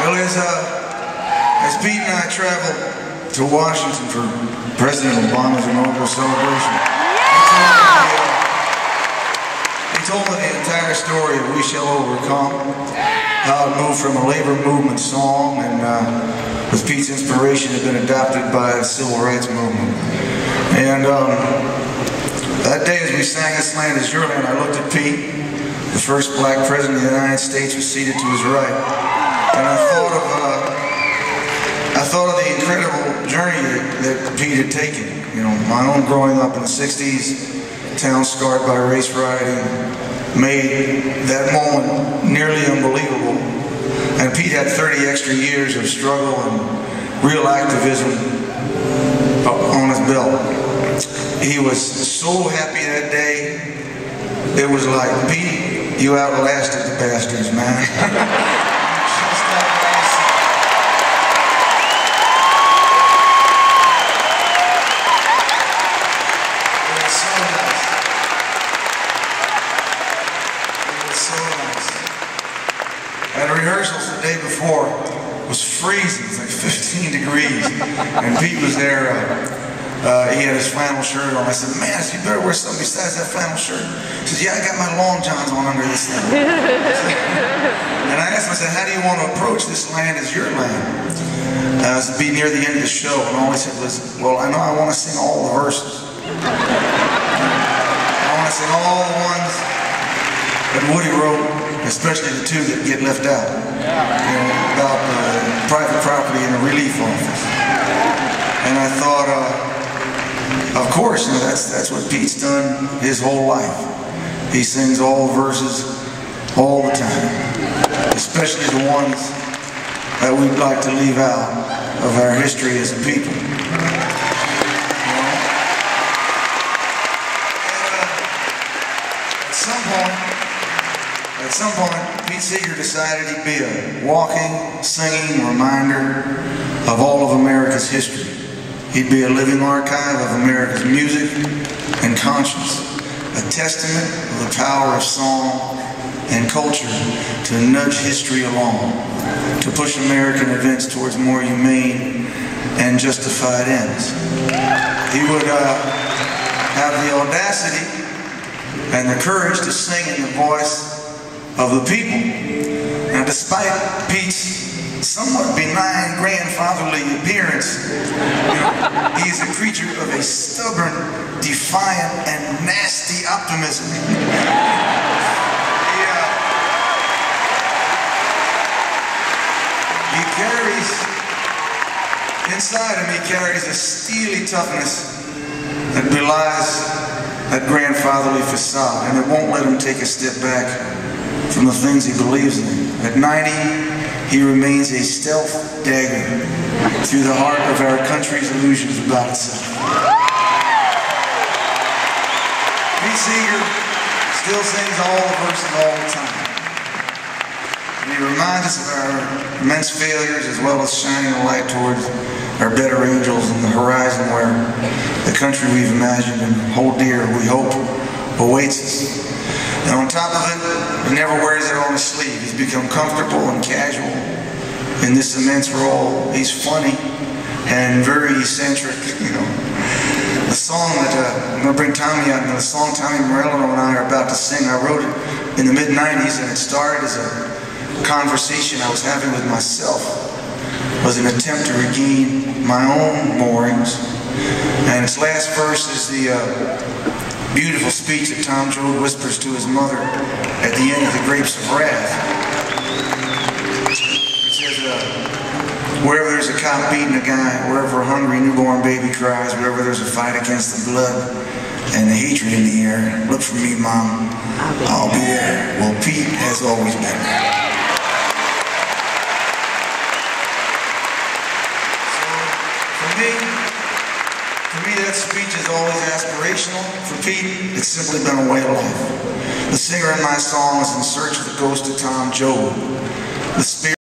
Well, as Pete and I traveled to Washington for President Obama's inaugural celebration, he told me the entire story of We Shall Overcome, how it moved from a labor movement song and with Pete's inspiration had been adopted by the civil rights movement. And that day as we sang This Land Is Your Land, I looked at Pete. The first black president of the United States was seated to his right. And I thought of the incredible journey that Pete had taken. You know, my own growing up in the 60s, town scarred by race rioting, made that moment nearly unbelievable. And Pete had 30 extra years of struggle and real activism on his belt. He was so happy that day. It was like, Pete, you outlasted the bastards, man. Just outlasted. It was so nice. It was so nice. At rehearsals the day before, it was freezing. It was like 15 degrees. And Pete was there. He had his flannel shirt on. I said, man, you better wear something besides that flannel shirt. He says, yeah, I got my long johns on under this thing. And I asked him, I said, how do you want to approach This Land Is Your Land? To be near the end of the show. And all he said was, well, I know I want to sing all the verses. I want to sing all the ones that Woody wrote, especially the two that get left out. You know, about private property in a relief office. And I thought, of course, you know, that's what Pete's done his whole life. He sings all the verses all the time, especially the ones that we'd like to leave out of our history as a people. At some point, Pete Seeger decided he'd be a walking, singing reminder of all of America's history. He'd be a living archive of America's music and conscience, a testament of the power of song and culture to nudge history along, to push American events towards more humane and justified ends. He would have the audacity and the courage to sing in the voice of the people. Now, despite Pete's somewhat benign grandfatherly appearance, you know, he's a creature of a stubborn, defiant, and nasty optimism. He carries, inside him, he carries a steely toughness that belies that grandfatherly facade, and it won't let him take a step back from the things he believes in. At 90, he remains a stealth dagger through the heart of our country's illusions about itself. Pete Seeger still sings all the verses all the time. And he reminds us of our immense failures as well as shining a light towards our better angels in the horizon where the country we've imagined and hold dear, we hope, awaits us. And on top of it, he never wears it on his sleeve. He's become comfortable and casual in this immense role. He's funny and very eccentric, you know. The song that, I'm going to bring Tommy out, and the song Tommy Morello and I are about to sing, I wrote it in the mid-90s, and it started as a conversation I was having with myself. It was an attempt to regain my own moorings. And its last verse is the beautiful speech that Tom Joad whispers to his mother at the end of The Grapes of Wrath. It says, wherever there's a cop beating a guy, wherever a hungry newborn baby cries, wherever there's a fight against the blood and the hatred in the air, look for me, Mom. I'll be there. Well, Pete has always been there. For me, that speech is always aspirational. For Pete, it's simply been a way of life. The singer in my song is in search of the ghost of Tom Joad. The spirit